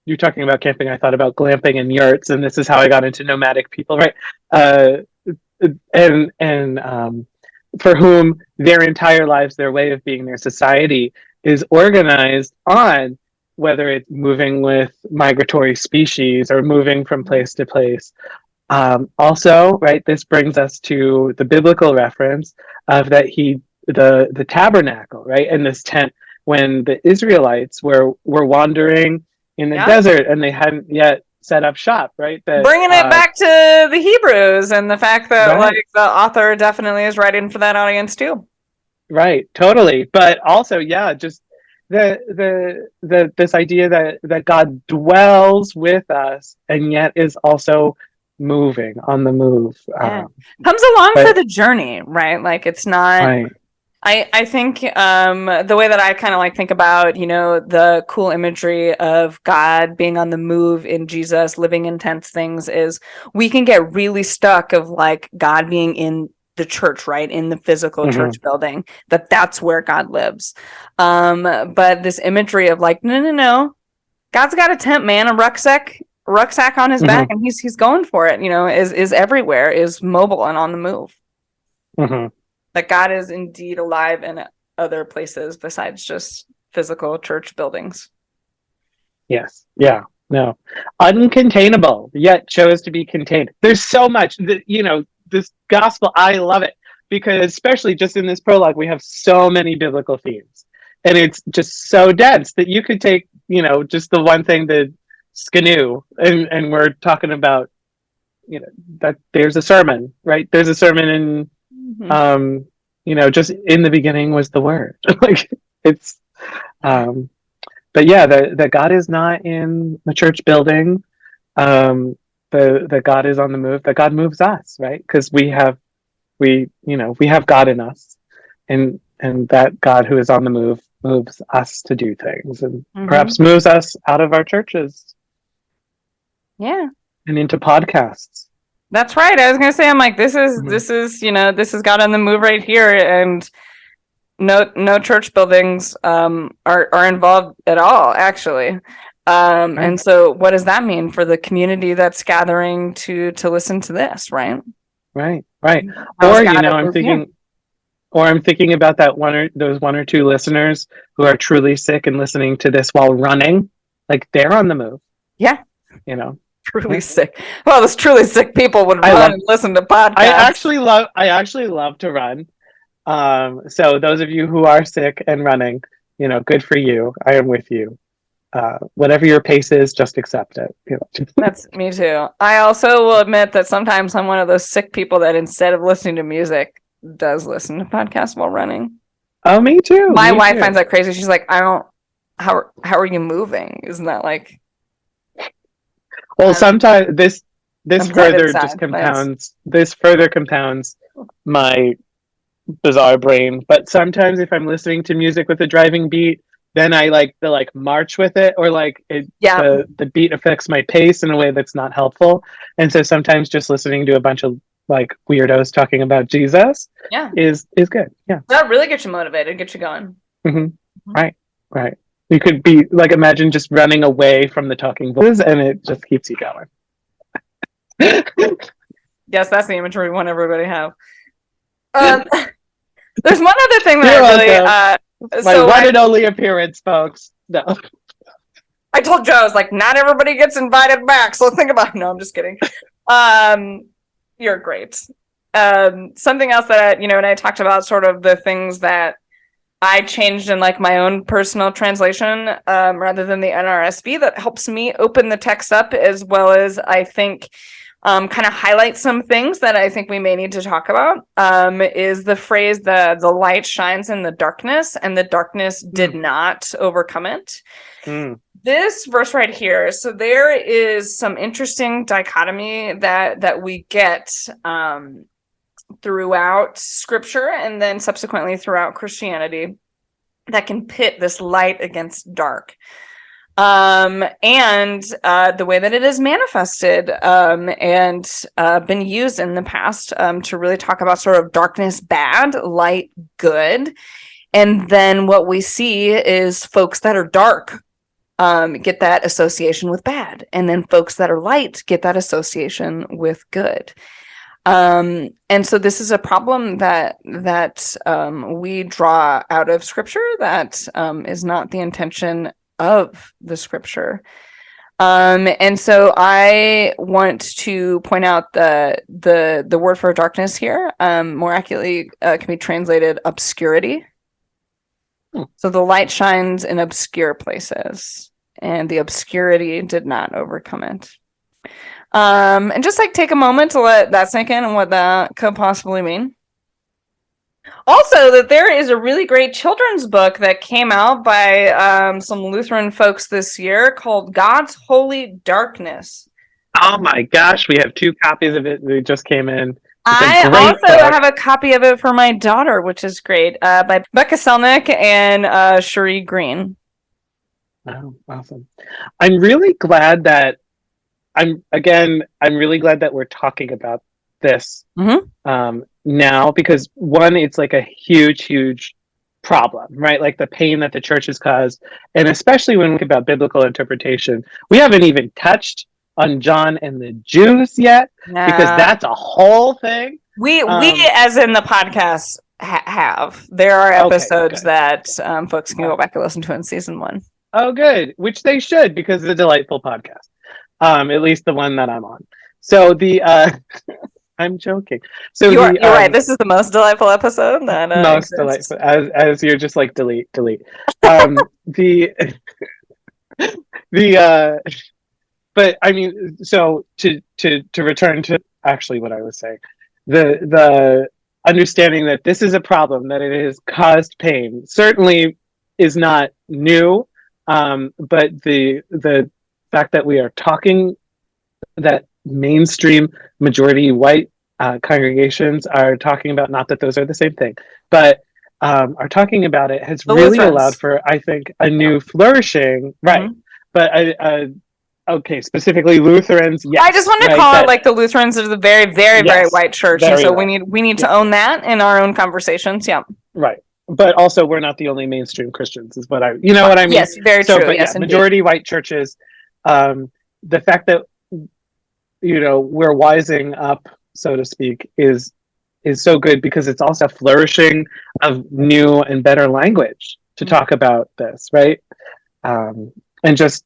S2: you're talking about camping. I thought about glamping and yurts, and this is how I got into nomadic people, right? And for whom their entire lives, their way of being, their society is organized on whether it's moving with migratory species or moving from place to place. Also, right, this brings us to the biblical reference of the tabernacle, right, and this tent when the Israelites were wandering in the desert and they hadn't yet set up shop, right?
S1: Bringing it back to the Hebrews and the fact that, right, like, the author definitely is writing for that audience too.
S2: Right, totally. But also, yeah, just this idea that God dwells with us and yet is also moving on the move.
S1: Comes along for the journey, right? Like, it's not.
S2: Right.
S1: I think the way that I kind of like think about, the cool imagery of God being on the move in Jesus, living intense things, is we can get really stuck of, like, God being in the church, right? In the physical church building, that's where God lives. But this imagery of, like, no. God's got a tent, man, a rucksack on his back, and he's going for it, is everywhere, is mobile and on the move. That God is indeed alive in other places besides just physical church buildings.
S2: Yes. Yeah. No. Uncontainable, yet chose to be contained. There's so much that, this gospel, I love it, because especially just in this prologue, we have so many biblical themes. And it's just so dense that you could take, just the one thing, the skinu, and we're talking about, that there's a sermon, right? There's a sermon in just in the beginning was the word. Like, it's but yeah, that God is not in the church building. The God is on the move, that God moves us, right? Because we have God in us, and that God who is on the move moves us to do things, and perhaps moves us out of our churches.
S1: Yeah.
S2: And into podcasts.
S1: That's right. I was going to say, I'm like, this is, this is God on the move right here. And no church buildings are involved at all, actually. Right. And so what does that mean for the community that's gathering to listen to this, right?
S2: Right. Right.
S1: How's
S2: Or,
S1: God
S2: I'm
S1: move you?
S2: thinking, about that those one or two listeners who are truly sick and listening to this while running. Like they're on the move,
S1: Yeah,
S2: you know.
S1: truly
S2: Yeah.
S1: sick. Well, those truly sick people would
S2: I
S1: run
S2: love
S1: and listen to podcasts.
S2: I actually love to run. So those of you who are sick and running, good for you. I am with you. Whatever your pace is, just accept it.
S1: That's me too. I also will admit that sometimes I'm one of those sick people that instead of listening to music, does listen to podcasts while running.
S2: Oh, me too.
S1: My
S2: Me
S1: wife
S2: too.
S1: finds that crazy. She's like, I don't. How are you moving? Isn't that like?
S2: Well, sometimes this
S1: I'm dead
S2: further just
S1: inside.
S2: compounds. This further compounds my bizarre brain. But sometimes if I'm listening to music with a driving beat, then I like the march with it, or
S1: Yeah,
S2: the beat affects my pace in a way that's not helpful. And so sometimes just listening to a bunch of weirdos talking about Jesus
S1: yeah.
S2: is good. Yeah.
S1: That really gets you motivated, get you going.
S2: Hmm. Right. Right. You could be imagine just running away from the talking voices and it just keeps you going.
S1: Yes, that's the imagery we want everybody to have. Um, there's one other thing
S2: You're
S1: that I
S2: welcome.
S1: really
S2: My one and only appearance, folks. No.
S1: I told Joe, I was like, not everybody gets invited back, so think about it. No, I'm just kidding. You're great. Something else that and I talked about sort of the things that I changed in my own personal translation, rather than the NRSV, that helps me open the text up, as well as I think kind of highlight some things that I think we may need to talk about, is the phrase the light shines in the darkness and the darkness did not overcome it. This verse right here, so there is some interesting dichotomy that we get throughout scripture and then subsequently throughout Christianity that can pit this light against dark. And the way that it is manifested and been used in the past to really talk about sort of darkness bad, light good. And then what we see is folks that are dark get that association with bad. And then folks that are light get that association with good. And so this is a problem that we draw out of scripture that is not the intention of the scripture. And so I want to point out the word for darkness here, more accurately can be translated obscurity. So the light shines in obscure places, and the obscurity did not overcome it. And just take a moment to let that sink in and what that could possibly mean. Also, that there is a really great children's book that came out by some Lutheran folks this year called God's Holy Darkness.
S2: Oh my gosh, we have 2 copies of it. They just came in.
S1: I also have a copy of it for my daughter, which is great, by Becca Selnick and Cherie Green.
S2: Oh, awesome. I'm really glad that we're talking about this now, because one, it's a huge problem, right? The pain that the church has caused, and especially when we think about biblical interpretation, we haven't even touched on John and the Jews yet, because that's a whole thing.
S1: We as in the podcast have. There are episodes that folks can go back and listen to in season 1.
S2: Oh, good. Which they should, because it's a delightful podcast. At least the one that I'm on. So I'm joking. So you're
S1: right. This is the most delightful episode that
S2: most
S1: exists.
S2: delightful. As you're just delete. But I mean, so to return to actually what I was saying, the understanding that this is a problem, that it has caused pain, certainly is not new. But the fact that we are talking, that mainstream majority white congregations are talking about, not that those are the same thing, but are talking about it, has really allowed for, I think, a new flourishing, right? But okay, specifically Lutherans. Yes,
S1: I just want to call it the Lutherans are the very, very, very white church, and so we need to own that in our own conversations. Yeah,
S2: right. But also, we're not the only mainstream Christians, is what what I mean.
S1: Yes, very true.
S2: But yes, majority white churches. The fact that we're wising up so to speak, is so good because it's also flourishing of new and better language to talk about this, right? And just,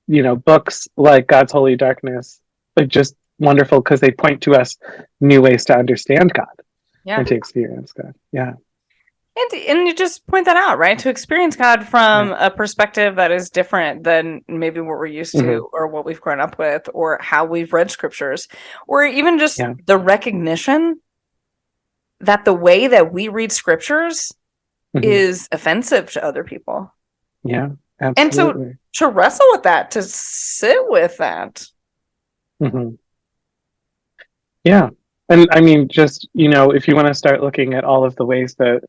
S2: books like God's Holy Darkness, like just wonderful because they point to us new ways to understand God
S1: Yeah.
S2: and to experience God. Yeah.
S1: And you just point that out, right? To experience God from a perspective that is different than maybe what we're used to or what we've grown up with or how we've read scriptures, or even just the recognition that the way that we read scriptures is offensive to other people.
S2: Yeah, absolutely.
S1: And to wrestle with that, to sit with that.
S2: Yeah. And I mean, just, if you want to start looking at all of the ways that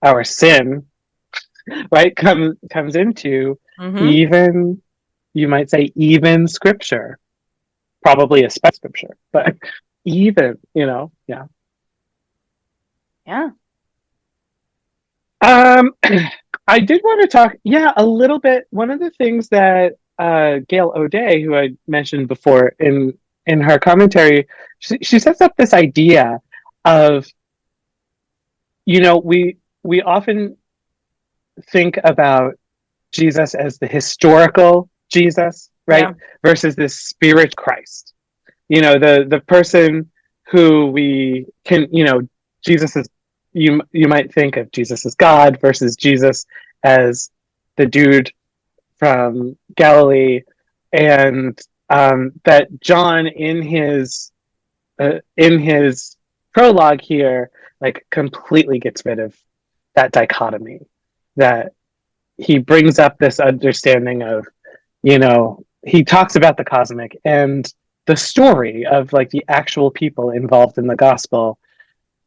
S2: our sin, right, comes into even, you might say, even scripture, probably especially scripture, but even, yeah.
S1: Yeah.
S2: I did want to talk, a little bit. One of the things that Gail O'Day, who I mentioned before in her commentary, she sets up this idea of, we often think about Jesus as the historical Jesus, right? Versus this spirit Christ. The person who we can, Jesus is, you might think of Jesus as God versus Jesus as the dude from Galilee, and that John in his prologue here, like, completely gets rid of that dichotomy, that he brings up this understanding of, he talks about the cosmic and the story of, like, the actual people involved in the gospel.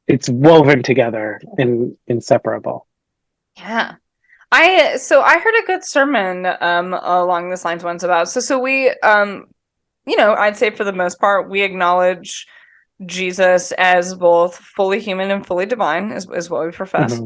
S2: It's woven together and inseparable.
S1: Yeah. I heard a good sermon along this lines once about we I'd say for the most part we acknowledge Jesus as both fully human and fully divine is what we profess.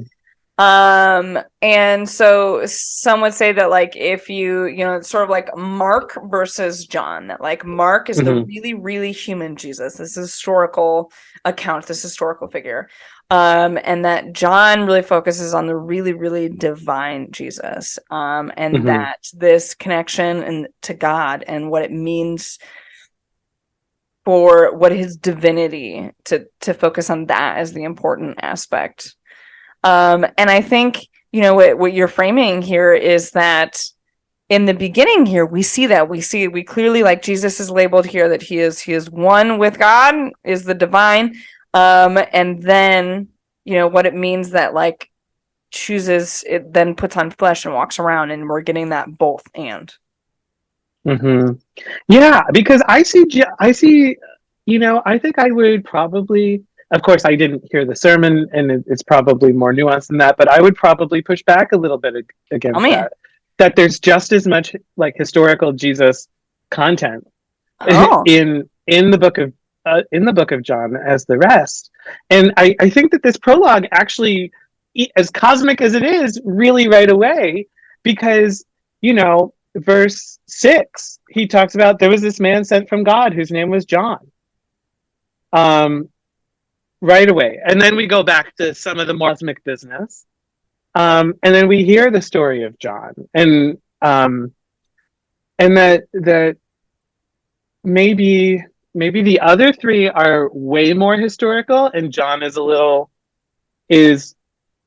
S1: And so some would say that, like, if it's sort of like Mark versus John, that, like, Mark is the really, really human Jesus, this historical account, this historical figure. And that John really focuses on the really, really divine Jesus. And that this connection to God and what it means for what his divinity, to focus on that as the important aspect. And I think, what you're framing here is that in the beginning here, we clearly, like, Jesus is labeled here that he is one with God, is the divine. And then, what it means that, like, chooses, it then puts on flesh and walks around, and we're getting that both and.
S2: Yeah, because I see, I think I would probably, of course, I didn't hear the sermon, and it's probably more nuanced than that, but I would probably push back a little bit against that there's just as much, like, historical Jesus content in the book of John as the rest. And I think that this prologue actually, as cosmic as it is, really right away, because, verse 6, he talks about there was this man sent from God whose name was John. Right away. And then we go back to some of the more cosmic business. And then we hear the story of John, and that maybe the other three are way more historical, and John is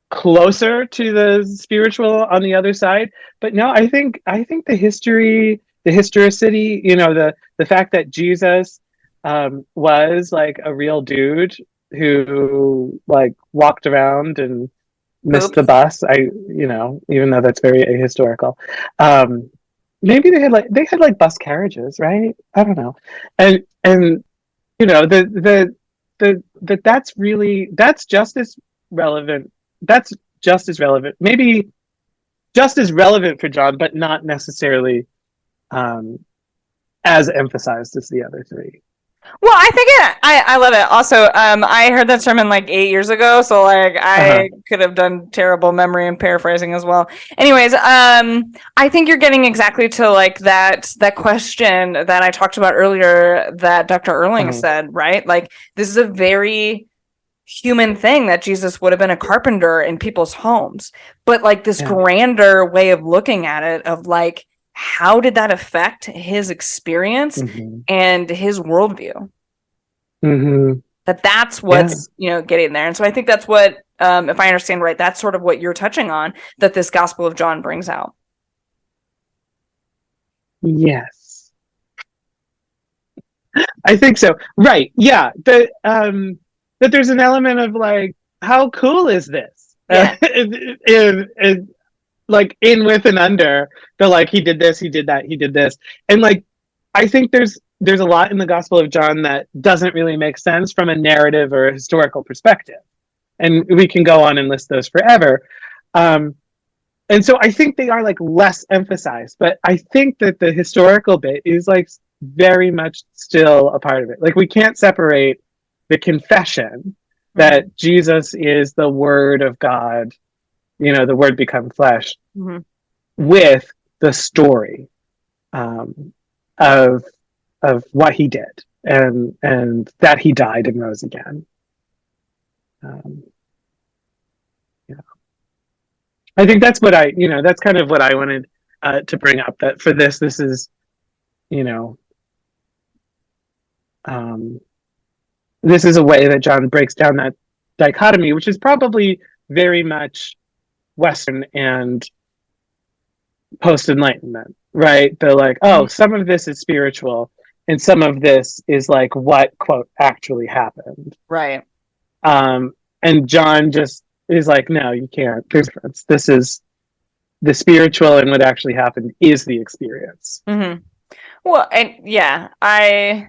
S2: closer to the spiritual on the other side. But no, I think the historicity, the fact that Jesus was, like, a real dude who, like, walked around and missed the bus. Even though that's very ahistorical. Maybe they had like bus carriages, right? I don't know. And that's just as relevant. That's just as relevant. Maybe just as relevant for John, but not necessarily as emphasized as the other three.
S1: Well, I think I love it. Also, I heard that sermon like 8 years ago, so like
S2: Uh-huh.
S1: I could have done terrible memory and paraphrasing as well. Anyways, I think you're getting exactly to like that question that I talked about earlier that Dr. Erling
S2: Uh-huh.
S1: said, right? Like this is a very human thing that Jesus would have been a carpenter in people's homes, but like this
S2: Yeah.
S1: grander way of looking at it of like how did that affect his experience
S2: Mm-hmm.
S1: and his worldview?
S2: Mm-hmm.
S1: That's
S2: Yeah.
S1: what's getting there. And so I think that's what, if I understand right, that's sort of what you're touching on, that this Gospel of John brings out.
S2: Yes. I think so. Right. Yeah. That there's an element of like, how cool is this?
S1: Yeah.
S2: Like in with and under the like he did this, he did that, he did this. And like I think there's a lot in the Gospel of John that doesn't really make sense from a narrative or a historical perspective. And we can go on and list those forever. Um, and so I think they are like less emphasized, but I think that the historical bit is like very much still a part of it. Like we can't separate the confession that
S1: Mm-hmm.
S2: Jesus is the Word of God, the Word become flesh,
S1: Mm-hmm.
S2: with the story um, of what he did and that he died and rose again. Um, yeah. I think that's what that's kind of what I wanted to bring up. That for this is, you know, um, this is a way that John breaks down that dichotomy, which is probably very much Western and post Enlightenment, right? They're like,
S1: Mm-hmm.
S2: oh, some of this is spiritual, and some of this is like what quote actually happened.
S1: Right.
S2: And John just is like, no, you can't. There's a difference. This is the spiritual, and what actually happened is the experience.
S1: Mm-hmm. Well, and yeah, I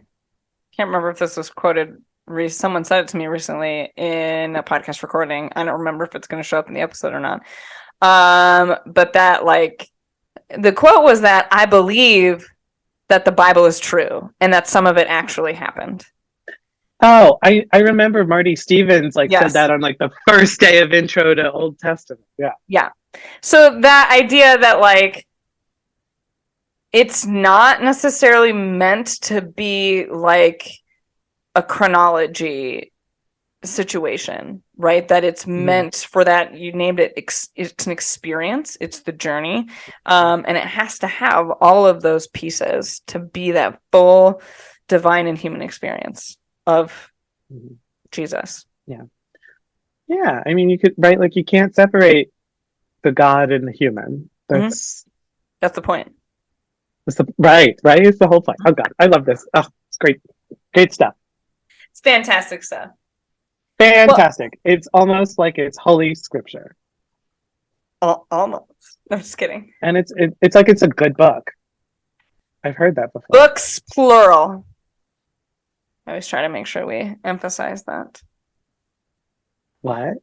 S1: can't remember if this was quoted. Someone said it to me recently in a podcast recording. I don't remember if it's going to show up in the episode or not. But that like the quote was that I believe that the Bible is true and that some of it actually happened.
S2: Oh, I remember Marty Stevens like said
S1: Yes.
S2: that on like the first day of intro to Old Testament. Yeah.
S1: Yeah. So that idea that like it's not necessarily meant to be like a chronology situation, right? That it's meant for that, you named it, it's an experience, it's the journey, and it has to have all of those pieces to be that full divine and human experience of Jesus.
S2: Yeah, I mean, you could, right, like you can't separate the God and the human. That's
S1: the point.
S2: right. It's the whole point. Oh God, I love this. Oh, it's great stuff.
S1: It's fantastic stuff.
S2: Fantastic. Well, it's almost like it's holy scripture.
S1: Almost. I'm just kidding.
S2: And it's like it's a good book. I've heard that before.
S1: Books plural. I always try to make sure we emphasize that.
S2: What?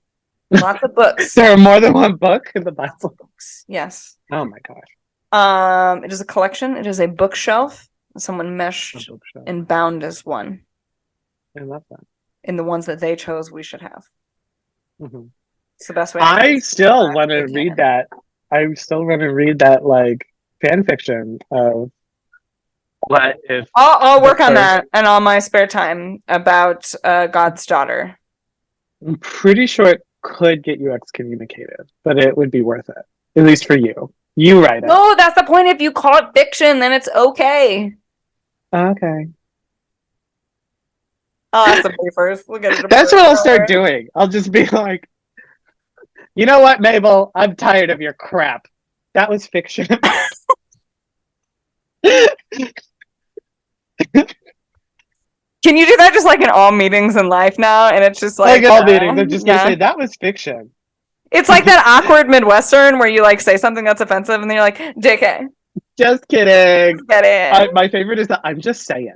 S1: Lots of books.
S2: There are more than one book in the Bible.
S1: Books. Yes.
S2: Oh my gosh.
S1: It is a collection. It is a bookshelf. Someone meshed and bound as one.
S2: I love that.
S1: In the ones that they chose, we should have.
S2: Mm-hmm.
S1: It's the best way.
S2: I still want to read that. I still want to read that like fan fiction of what if.
S1: I'll work on that and on my spare time about God's daughter.
S2: I'm pretty sure it could get you excommunicated, but it would be worth it, at least for you. You write it.
S1: No, that's the point. If you call it fiction, then it's okay.
S2: Okay.
S1: I'll ask somebody first. We'll get it.
S2: That's what I'll start doing. I'll just be like, you know what, Mabel? I'm tired of your crap. That was fiction.
S1: Can you do that just like in all meetings in life now? And it's just like
S2: all meetings. I'm just gonna say that was fiction.
S1: It's like that awkward Midwestern where you like say something that's offensive and then you're like, JK.
S2: Just kidding.
S1: Just kidding.
S2: My favorite is that I'm just saying.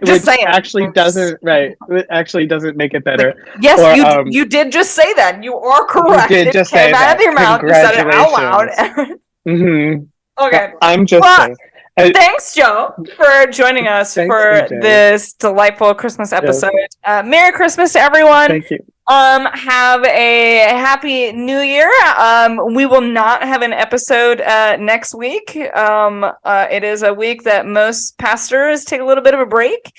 S1: Just saying.
S2: Actually doesn't It actually doesn't make it better.
S1: Like, yes, or, you did just say that. You are correct.
S2: You did just say
S1: out of your mouth. You said it out loud.
S2: Mm-hmm.
S1: Okay.
S2: I'm just saying.
S1: Thanks, Joe, for joining us
S2: Thanks,
S1: for
S2: AJ.
S1: this delightful Christmas episode. Merry Christmas to everyone.
S2: Thank you.
S1: Have a happy new year. We will not have an episode next week. It is a week that most pastors take a little bit of a break.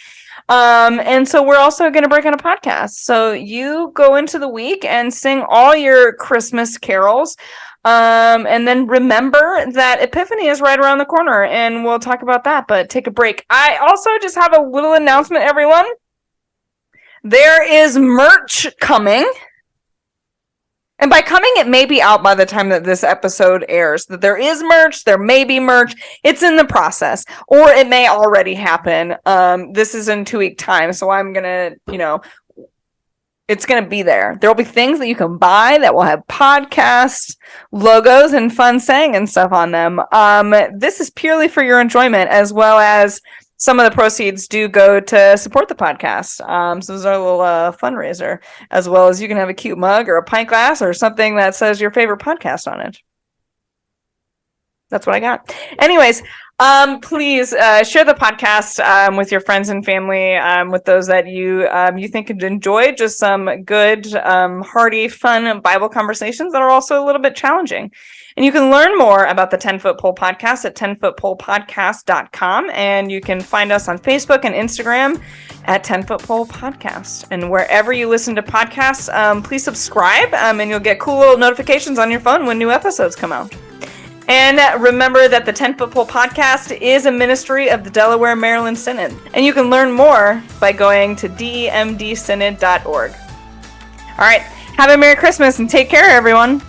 S1: And so we're also going to break on a podcast. So you go into the week and sing all your Christmas carols. And then remember that Epiphany is right around the corner, and we'll talk about that, but take a break. I also just have a little announcement, everyone. There is merch coming. And by coming, it may be out by the time that this episode airs. That there is merch, there may be merch. It's in the process, or it may already happen. This is in 2-week time, so I'm gonna, it's gonna be there. There will be things that you can buy that will have podcast logos and fun saying and stuff on them. This is purely for your enjoyment, as well as some of the proceeds do go to support the podcast. So this is our little fundraiser, as well as you can have a cute mug or a pint glass or something that says your favorite podcast on it. That's what I got. Anyways, please share the podcast with your friends and family, with those that you think could enjoy just some good, hearty, fun Bible conversations that are also a little bit challenging. And you can learn more about the 10-Foot Pole Podcast at 10footpolepodcast.com. And you can find us on Facebook and Instagram at 10-Foot Pole Podcast. And wherever you listen to podcasts, please subscribe, and you'll get cool little notifications on your phone when new episodes come out. And remember that the 10-Foot Pole Podcast is a ministry of the Delaware Maryland Synod. And you can learn more by going to demdsynod.org. All right. Have a Merry Christmas and take care, everyone.